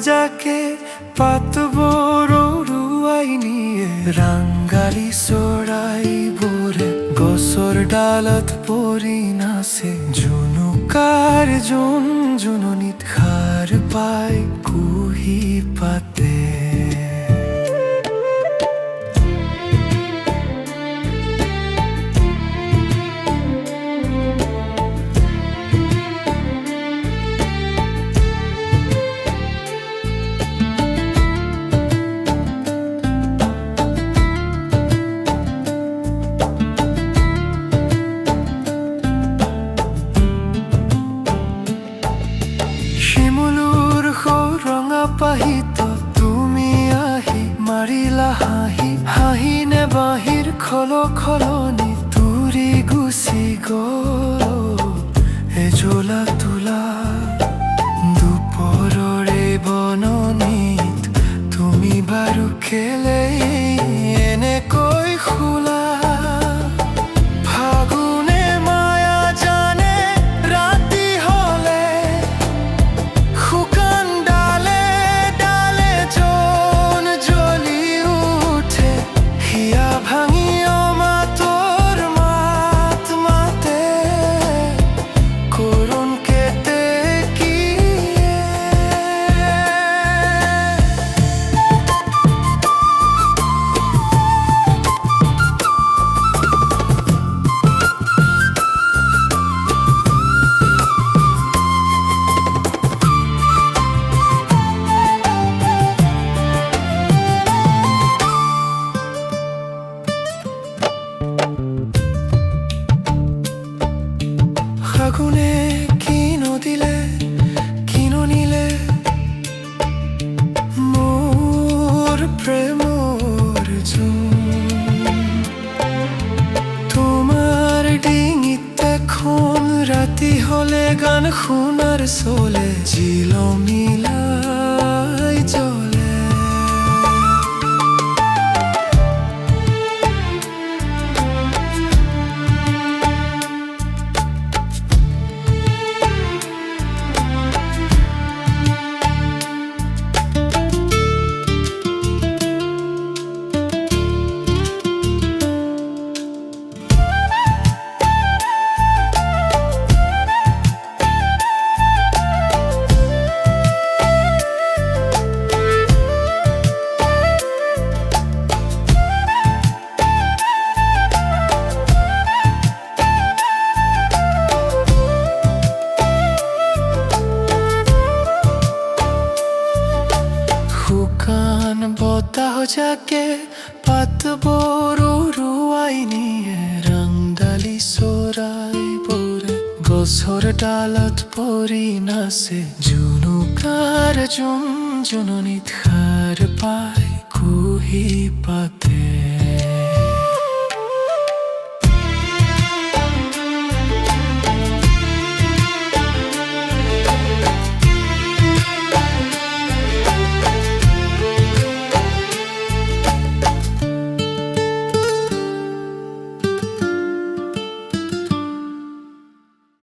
যাকে পাতবৰুৱাই নিয়ে ৰাংগালী চৰাই বোৰে গছৰ ডালত পৰি নাচে জুনুকাৰ জোন জুননিত খাৰ পাই কুহি পাতে পাহিত তুমি আহি মাৰিলা হাঁহি হাঁহি নে বাঁহীৰ খলখলনি তুৰি গুচি গ'ল এজোলা তোলা দুপৰৰে বননিত তুমি বাৰু কেলে এনেকৈ শুলা ফাগুনে কিনো দিলে কিনো নিলে মোৰ প্ৰেমৰ জোন তোমাৰ ডিঙিত এখন ৰাতি হলে গান শুনাৰ চলে জিলমিলাই জ্বলে শুকান বতাহ যাকে পাতবৰুৱাই নিয়ে ৰাংগালী চৰাই বোৰে গছৰ ডালত পৰি নাচে জুনুকাৰ জোন জুননিত খাৰ পাই কুহি পাতে